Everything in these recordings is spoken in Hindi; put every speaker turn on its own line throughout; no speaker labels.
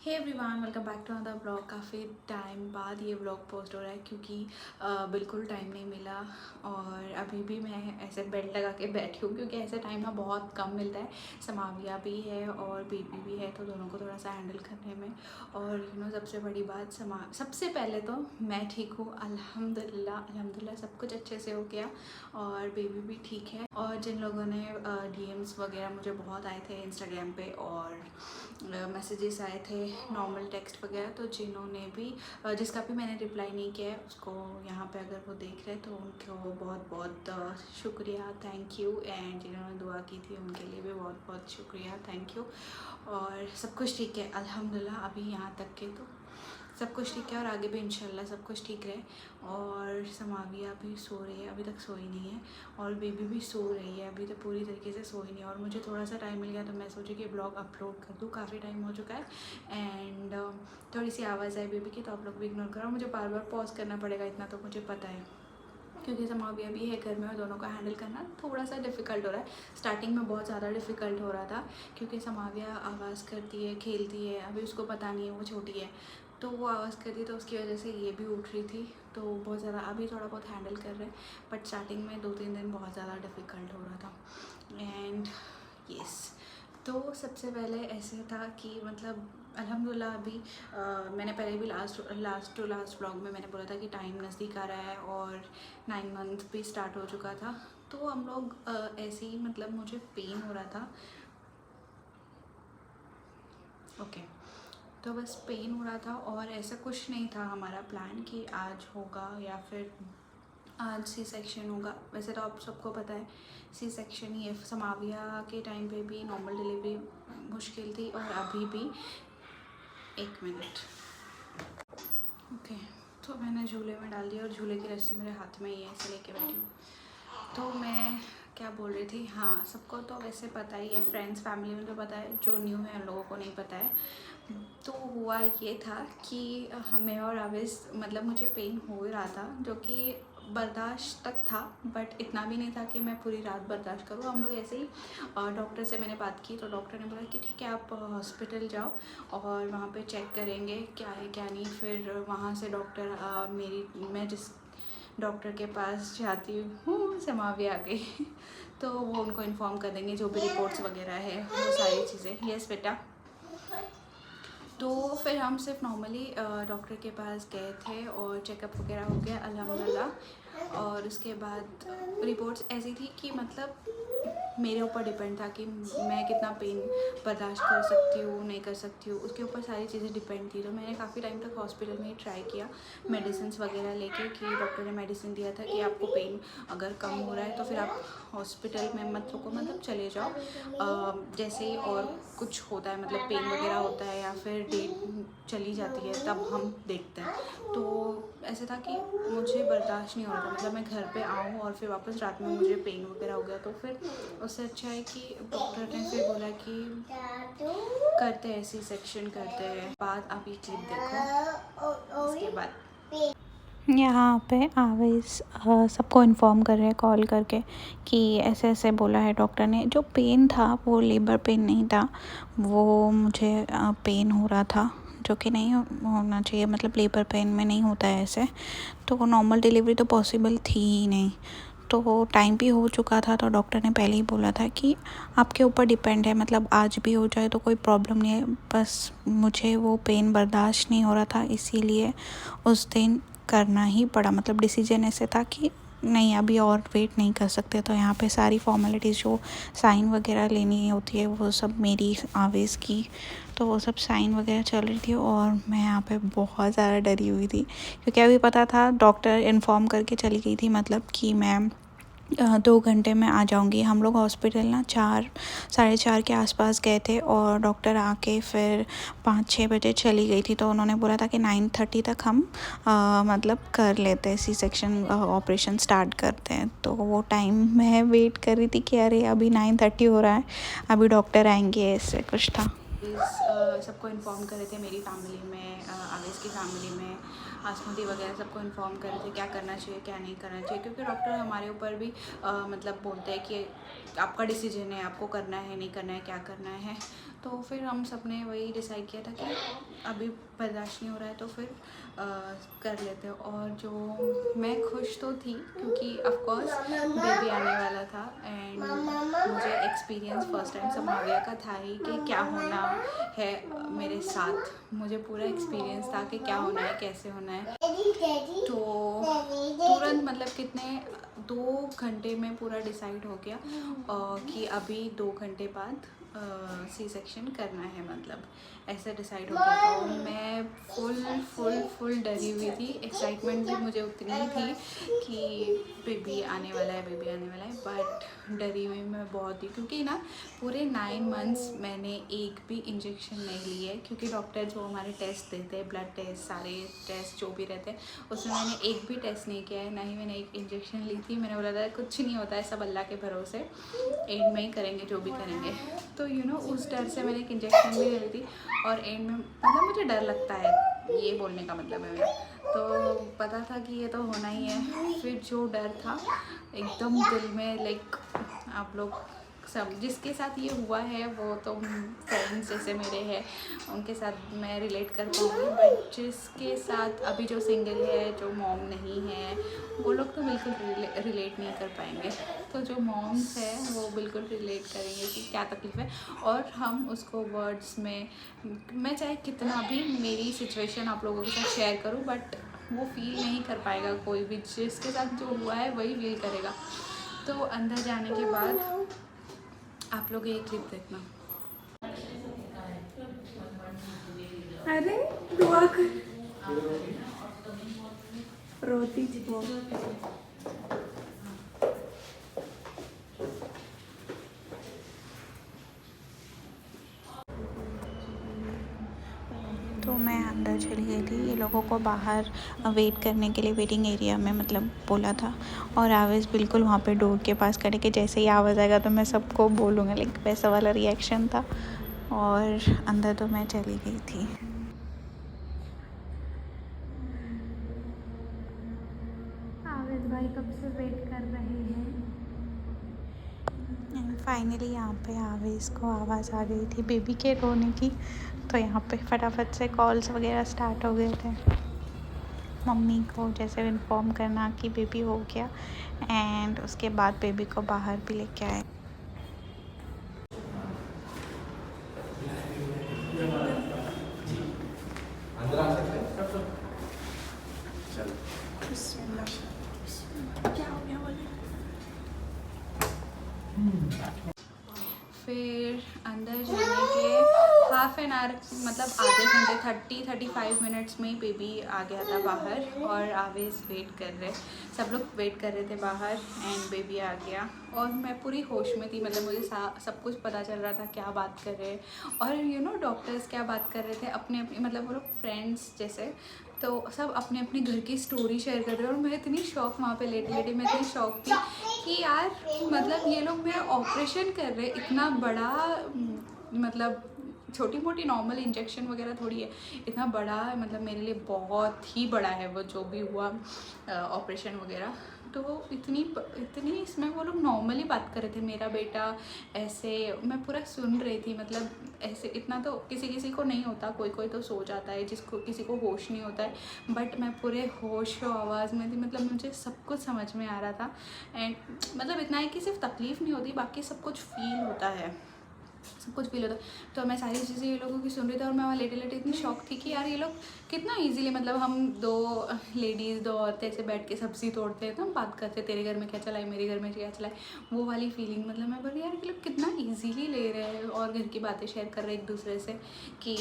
Hey everyone, welcome back to another blog. काफ़ी टाइम बाद ये ब्लॉग पोस्ट हो रहा है क्योंकि बिल्कुल टाइम नहीं मिला और अभी भी मैं ऐसे बेल्ट लगा के बैठी हूँ क्योंकि ऐसे टाइम ना बहुत कम मिलता है। समाविया भी है और बेबी भी है तो दोनों को थोड़ा सा हैंडल करने में। और सबसे बड़ी बात सबसे पहले तो मैं ठीक हूँ, अल्हम्दुलिल्लाह अल्हम्दुलिल्लाह सब कुछ अच्छे से हो गया और बेबी भी ठीक है। और जिन लोगों ने डीएम्स वगैरह मुझे बहुत आए थे इंस्टाग्राम पे और मैसेजेस आए थे नॉर्मल टेक्स्ट वगैरह, तो जिन्होंने भी जिसका भी मैंने रिप्लाई नहीं किया है उसको यहाँ पे अगर वो देख रहे हैं तो उनको बहुत बहुत शुक्रिया, थैंक यू। एंड जिन्होंने दुआ की थी उनके लिए भी बहुत बहुत शुक्रिया, थैंक यू। और सब कुछ ठीक है अल्हम्दुलिल्लाह, अभी यहाँ तक के तो सब कुछ ठीक है और आगे भी इंशाल्लाह सब कुछ ठीक रहे। और समाविया भी सो रही है, अभी तक सोई नहीं है और बेबी भी सो रही है, अभी तक पूरी तरीके से सोई नहीं है। और मुझे थोड़ा सा टाइम मिल गया तो मैं सोची कि ब्लॉग अपलोड कर दूँ, काफ़ी टाइम हो चुका है। एंड थोड़ी सी आवाज़ आई बेबी की तो आप लोग भी इग्नोर करो, मुझे बार बार पॉज करना पड़ेगा इतना तो मुझे पता है क्योंकि समाविया भी है घर में और दोनों का हैंडल करना थोड़ा सा डिफ़िकल्ट हो रहा है। स्टार्टिंग में बहुत ज़्यादा डिफ़िकल्ट हो रहा था क्योंकि समाविया आवाज़ करती है, खेलती है, अभी उसको पता नहीं है, वो छोटी है तो वो आवाज़ करती है तो उसकी वजह से ये भी उठ रही थी तो बहुत ज़्यादा अभी थोड़ा बहुत हैंडल कर रहे हैं। बट स्टार्टिंग में 2-3 दिन बहुत ज़्यादा डिफ़िकल्ट हो रहा था। एंड यस, तो सबसे पहले ऐसे था कि मतलब अल्हम्दुलिल्लाह अभी मैंने पहले भी लास्ट व्लॉग में मैंने बोला था कि टाइम नज़दीक आ रहा है और 9 मंथ भी स्टार्ट हो चुका था। तो हम लोग ऐसे ही मतलब मुझे पेन हो रहा था, ओके तो बस पेन हो रहा था और ऐसा कुछ नहीं था हमारा प्लान कि आज होगा या फिर आज सी सेक्शन होगा। वैसे तो आप सबको पता है सी सेक्शन ही है। समाविया के टाइम पे भी नॉर्मल डिलीवरी मुश्किल थी और अभी भी। एक मिनट, ओके तो मैंने झूले में डाल दिया और झूले की रस्सी मेरे हाथ में ही है, ऐसे लेके बैठी हूँ। तो मैं क्या बोल रही थी, हाँ सबको तो वैसे पता ही है, फ्रेंड्स फैमिली में तो पता है, जो न्यू है उन लोगों को नहीं पता है। तो हुआ ये था कि मैं और आवेश मतलब मुझे पेन हो ही रहा था जो कि बर्दाश्त तक था, बट इतना भी नहीं था कि मैं पूरी रात बर्दाश्त करूँ। हम लोग ऐसे ही डॉक्टर से मैंने बात की तो डॉक्टर ने बोला कि ठीक है आप हॉस्पिटल जाओ और वहाँ पे चेक करेंगे क्या है क्या नहीं। फिर वहाँ से डॉक्टर मैं जिस डॉक्टर के पास जाती हूँ समाविया आ गई तो वो उनको इन्फॉर्म कर देंगे जो भी रिपोर्ट्स वगैरह है वो सारी चीज़ें। यस बेटा। तो फिर हम सिर्फ नॉर्मली डॉक्टर के पास गए थे और चेकअप वगैरह हो गया अल्हम्दुलिल्लाह। और उसके बाद रिपोर्ट्स ऐसी थी कि मतलब मेरे ऊपर डिपेंड था कि मैं कितना पेन बर्दाश्त कर सकती हूँ नहीं कर सकती हूँ, उसके ऊपर सारी चीज़ें डिपेंड थी। तो मैंने काफ़ी टाइम तक हॉस्पिटल में ही ट्राई किया मेडिसिन वगैरह लेके कि डॉक्टर ने मेडिसिन दिया था कि आपको पेन अगर कम हो रहा है तो फिर आप हॉस्पिटल में मत रुको, मतलब चले जाओ। जैसे ही और कुछ होता है मतलब पेन वगैरह होता है या फिर डेट चली जाती है तब हम देखते हैं। तो ऐसे था कि मुझे बर्दाश्त नहीं हो रहा था, मतलब मैं घर पे आऊँ और फिर वापस रात में मुझे पेन वगैरह हो गया। तो फिर उससे अच्छा है कि डॉक्टर ने फिर बोला कि करते हैं सी सेक्शन करते हैं। बाद आप ये क्लिप देखो, उसके बाद
यहाँ पे आवेश सबको इन्फॉर्म कर रहे हैं कॉल करके कि ऐसे ऐसे बोला है डॉक्टर ने। जो पेन था वो लेबर पेन नहीं था, वो मुझे पेन हो रहा था जो कि नहीं होना चाहिए, मतलब लेबर पेन में नहीं होता है ऐसे। तो नॉर्मल डिलीवरी तो पॉसिबल थी ही नहीं, तो टाइम भी हो चुका था। तो डॉक्टर ने पहले ही बोला था कि आपके ऊपर डिपेंड है, मतलब आज भी हो जाए तो कोई प्रॉब्लम नहीं है, बस मुझे वो पेन बर्दाश्त नहीं हो रहा था इसीलिए उस दिन करना ही पड़ा। मतलब डिसीजन ऐसे था कि नहीं अभी और वेट नहीं कर सकते। तो यहाँ पे सारी फॉर्मेलिटीज़ जो साइन वगैरह लेनी होती है वो सब मेरी आवेश की, तो वो सब साइन वगैरह चल रही थी और मैं यहाँ पे बहुत ज़्यादा डरी हुई थी क्योंकि अभी पता था, डॉक्टर इन्फॉर्म करके चली गई थी मतलब कि मैं 2 घंटे में आ जाऊँगी। हम लोग हॉस्पिटल ना 4 साढ़े 4 के आसपास गए थे और डॉक्टर आके फिर 5-6 बजे चली गई थी। तो उन्होंने बोला था कि 9:30 तक हम मतलब कर लेते हैं, सी सेक्शन ऑपरेशन स्टार्ट करते हैं। तो वो टाइम मैं वेट कर रही थी कि अरे अभी 9:30 हो रहा है, अभी डॉक्टर आएंगे, ऐसे कुछ था।
सबको इन्फॉर्म कर रहे थे, मेरी फैमिली में आवेश की फैमिली में आसमती वगैरह सबको इन्फॉर्म कर रहे थे क्या करना चाहिए क्या नहीं करना चाहिए, क्योंकि डॉक्टर हमारे ऊपर भी मतलब बोलते हैं कि आपका डिसीजन है, आपको करना है नहीं करना है क्या करना है। तो फिर हम सब ने वही डिसाइड किया था कि अभी बर्दाश्त नहीं हो रहा है तो फिर कर लेते हैं। और जो मैं खुश तो थी क्योंकि ऑफ कोर्स बेबी आने वाला था एंड मुझे एक्सपीरियंस फर्स्ट टाइम समाविया का था ही कि क्या होना है मेरे साथ। मुझे पूरा एक्सपीरियंस था कि क्या होना है, कैसे होना है। तो तुरंत मतलब कितने 2 घंटे में पूरा डिसाइड हो गया कि अभी 2 घंटे बाद सी सेक्शन करना है, मतलब ऐसा डिसाइड हो गया था। और मैं फुल डरी हुई थी। एक्साइटमेंट भी मुझे उतनी ही थी कि बेबी आने वाला है, बेबी आने वाला है, बट डरी हुई मैं बहुत थी क्योंकि ना पूरे 9 मंथ्स मैंने एक भी इंजेक्शन नहीं ली है। क्योंकि डॉक्टर जो हमारे टेस्ट देते हैं, ब्लड टेस्ट, सारे टेस्ट जो भी रहते हैं, उसमें मैंने एक भी टेस्ट नहीं किया है, ना ही मैंने एक इंजेक्शन ली थी। मैंने बोला था कुछ नहीं होता है, सब अल्लाह के भरोसे, एंड में ही करेंगे जो भी करेंगे। तो उस डर से मैंने एक इंजेक्शन भी ले ली थी। और एंड में मतलब मुझे डर लगता है, ये बोलने का मतलब है मेरा। तो पता था कि ये तो होना ही है। फिर जो डर था एकदम दिल में, लाइक आप लोग सब जिसके साथ ये हुआ है वो तो फ्रेंड्स जैसे मेरे हैं, उनके साथ मैं रिलेट कर पाऊँगी, बट जिसके साथ अभी जो सिंगल है, जो मॉम नहीं है, वो लोग तो बिल्कुल रिलेट नहीं कर पाएंगे। तो जो मॉम्स है वो बिल्कुल रिलेट करेंगे कि क्या तकलीफ़ है। और हम उसको वर्ड्स में, मैं चाहे कितना भी मेरी सिचुएशन आप लोगों के साथ शेयर करूं, बट वो फील नहीं कर पाएगा कोई भी। जिसके साथ जो हुआ है वही फील करेगा। तो अंदर जाने के बाद आप लोग ये क्लिप देखना।
अरे दुआ कर, रोती थी वो।
तो मैं अंदर चली गई थी, ये लोगों को बाहर वेट करने के लिए वेटिंग एरिया में मतलब बोला था। और आवेश बिल्कुल वहाँ पे डोर के पास खड़े कि जैसे ही आवाज़ आएगा तो मैं सबको बोलूँगा, लाइक वैसा वाला रिएक्शन था। और अंदर तो मैं चली गई थी।
आवेश भाई कब से वेट कर रहे हैं।
एंड फाइनली यहाँ पे आवेश को आवाज़ आ गई थी बेबी के रोने की। तो यहाँ पे फटाफट से कॉल्स वगैरह स्टार्ट हो गए थे, मम्मी को जैसे इन्फॉर्म करना कि बेबी हो गया। एंड उसके बाद बेबी को बाहर भी लेके आए।
फिर अंदर जाने के हाफ एन आवर, मतलब आधे घंटे 30-35 मिनट्स में ही बेबी आ गया था बाहर। और आवेश वेट कर रहे, सब लोग वेट कर रहे थे बाहर, एंड बेबी आ गया। और मैं पूरी होश में थी, मतलब मुझे सब कुछ पता चल रहा था क्या बात कर रहे हैं। और डॉक्टर्स क्या बात कर रहे थे अपने अपने, मतलब वो लोग फ्रेंड्स जैसे, तो सब अपने अपने घर की स्टोरी शेयर कर रहे हैं। और मैं इतनी शौक, वहाँ पे लेटे लेटे मैं इतनी शौक थी कि यार मतलब ये लोग मेरा ऑपरेशन कर रहे, इतना बड़ा, मतलब छोटी मोटी नॉर्मल इंजेक्शन वगैरह थोड़ी है, इतना बड़ा, मतलब मेरे लिए बहुत ही बड़ा है वो जो भी हुआ ऑपरेशन वगैरह। तो इतनी इसमें वो लोग नॉर्मली बात कर रहे थे, मेरा बेटा ऐसे, मैं पूरा सुन रही थी। मतलब ऐसे इतना तो किसी किसी को नहीं होता, कोई कोई तो सो जाता है, जिसको किसी को होश नहीं होता है, बट मैं पूरे होश और आवाज़ में थी। मतलब मुझे सब कुछ समझ में आ रहा था। एंड मतलब इतना है कि सिर्फ तकलीफ़ नहीं होती, बाकी सब कुछ फील होता है, सब कुछ फील होता है। तो मैं सारी चीज़ें ये लोगों की सुन रही थी, और मैं वहाँ लेटे लेटे इतनी शौक थी कि यार ये लोग कितना इजीली, मतलब हम दो औरतें ऐसे बैठ के सब्ज़ी तोड़ते हैं तो हम बात करते, तेरे घर में क्या चला है, मेरे घर में क्या चला है, वो वाली फीलिंग। मतलब मैं बोली यार ये लोग कितना ईजीली ले रहे हैं, और घर की बातें शेयर कर रहे हैं एक दूसरे से कि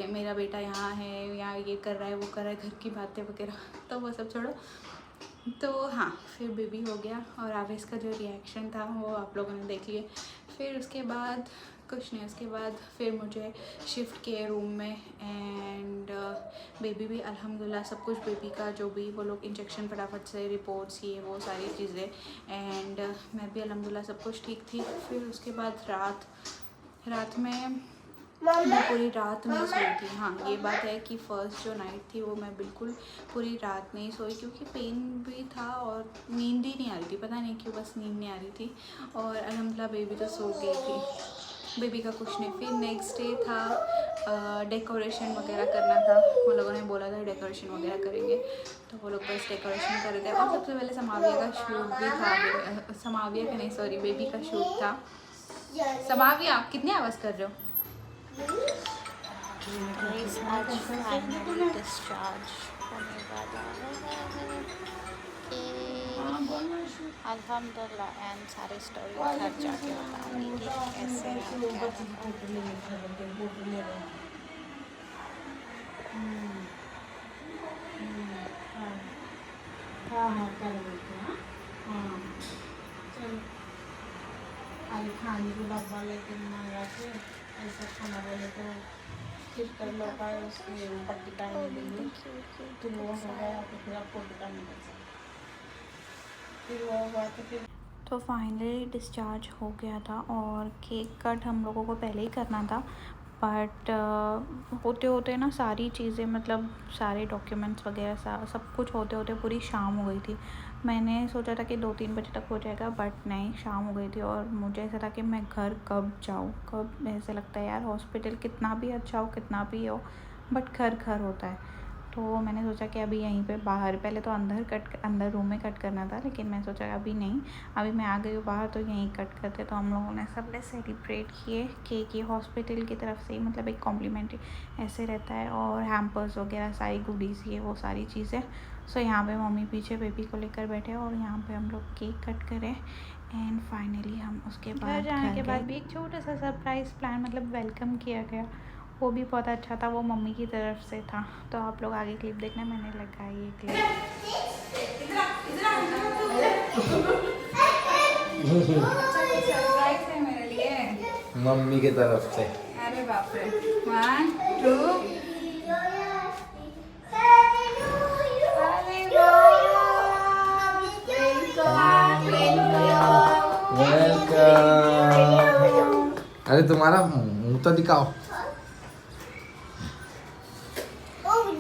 मेरा बेटा यहाँ है, यहाँ ये कर रहा है, वो कर रहा है, घर की बातें वगैरह। तो वो सब छोड़ो। तो हाँ, फिर बेबी हो गया, और आवेश का जो रिएक्शन था वो आप लोगों ने देख लिया। फिर उसके बाद कुछ नहीं, उसके बाद फिर मुझे शिफ्ट किए रूम में। एंड बेबी भी अल्हम्दुलिल्लाह सब कुछ, बेबी का जो भी वो लोग इंजेक्शन फटाफट से, रिपोर्ट्स, ये वो सारी चीज़ें, एंड मैं भी अल्हम्दुलिल्लाह सब कुछ ठीक थी। फिर उसके बाद रात में मैं पूरी रात नहीं सोई थी। हाँ, ये बात है कि फ़र्स्ट जो नाइट थी वो मैं बिल्कुल पूरी रात नहीं सोई, क्योंकि पेन भी था और नींद ही नहीं आ रही थी, पता नहीं क्यों, बस नींद नहीं आ रही थी। और अल्हम्दुलिल्लाह बेबी तो सो गई थी। बेबी का कुछ नहीं। फिर नेक्स्ट डे था डेकोरेशन वगैरह करना था। वो लोगों ने बोला था डेकोरेशन वगैरह करेंगे, तो वो लोग बस डेकोरेशन कर रहे थे। और सबसे पहले समाविया का शूट भी था। समाविया का नहीं, सॉरी, बेबी का शूट था। समाविया, आप कितनी आवाज़ कर रहे हो?
डिस्चार्ज होने वाला अल्हम्दुलिल्लाह। एंड सारे स्टोरी घर जाके बताऊंगी कि कैसे
खाने को डब्बा लेके मंगा के ऐसा खाना बोले तो फिर कर लो का उसकी पट्टी टाइम देंगे, फिर वो हो गया तो फिर आपको टाइम कर सकते, फिर वो हुआ तो फिर
तो फाइनली डिस्चार्ज हो गया था। और केक कट हम लोगों को पहले ही करना था, बट होते होते ना सारी चीज़ें, मतलब सारे डॉक्यूमेंट्स वगैरह सब कुछ होते होते पूरी शाम हो गई थी। मैंने सोचा था कि 2-3 बजे तक हो जाएगा, बट नहीं, शाम हो गई थी। और मुझे ऐसा था कि मैं घर कब जाऊँ, कब। ऐसे लगता है यार, हॉस्पिटल कितना भी अच्छा हो, कितना भी हो, बट घर घर होता है। तो मैंने सोचा कि अभी यहीं पे बाहर, पहले तो अंदर रूम में कट करना था, लेकिन मैं सोचा अभी नहीं, अभी मैं आ गई हूँ बाहर तो यहीं कट करते। तो हम लोगों ने सबने सेलिब्रेट किए केक ये हॉस्पिटल की तरफ से ही, मतलब एक कॉम्प्लीमेंट्री ऐसे रहता है। और हैम्पर्स वगैरह सारी गुडीज़ ये वो सारी चीज़ें। सो यहाँ पे मम्मी पीछे बेबी को लेकर बैठे और यहाँ पे हम लोग केक कट करें। एंड फाइनली हम उसके बाद
जाने के बाद भी एक छोटा सा सरप्राइज़ प्लान, मतलब वेलकम किया गया, वो भी बहुत अच्छा था। वो मम्मी की तरफ से था। तो आप लोग आगे क्लिप देखना, मैंने लगाई ये क्लिप।
सरप्राइज है मेरे लिए
मम्मी की तरफ से।
अरे बाप रे। 1 2
अरे तुम्हारा मुंह तो दिखाओ।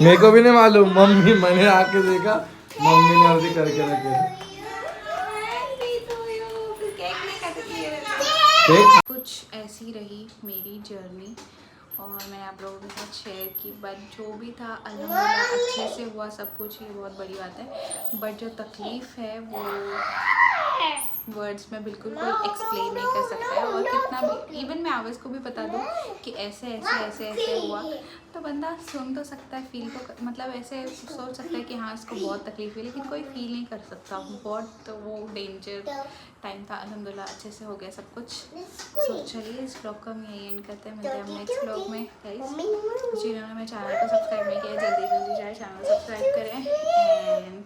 मेरे को भी नहीं मालूम, मम्मी, मैंने आके देखा मम्मी ने अभी करके रखे।
कुछ ऐसी रही मेरी जर्नी और मैंने आप लोगों के साथ शेयर की। बट जो भी था अल्हम्दुलिल्लाह अच्छे से हुआ सब कुछ, ये बहुत बड़ी बात है। बट जो तकलीफ़ है वो वर्ड्स में बिल्कुल कोई एक्सप्लेन नहीं कर सकता है। और कितना भी, इवन मैं आवाज़ को भी बता दूँ कि ऐसे ऐसे ऐसे ऐसे हुआ, तो बंदा सुन तो सकता है, फील तो मतलब ऐसे सोच सकता है कि हाँ इसको बहुत तकलीफ हुई, लेकिन कोई फील नहीं कर सकता। बहुत तो वो डेंजर टाइम था। अल्हम्दुलिल्लाह अच्छे से हो गया सब कुछ। सो चलिए इस ब्लॉग को हम यही एंड करते हैं, मिलते हैं हम नेक्स्ट ब्लॉग में। गाइस जिन्होंने मेरे चैनल को सब्सक्राइब नहीं किया जल्दी जल्दी जाए चैनल सब्सक्राइब करें। एंड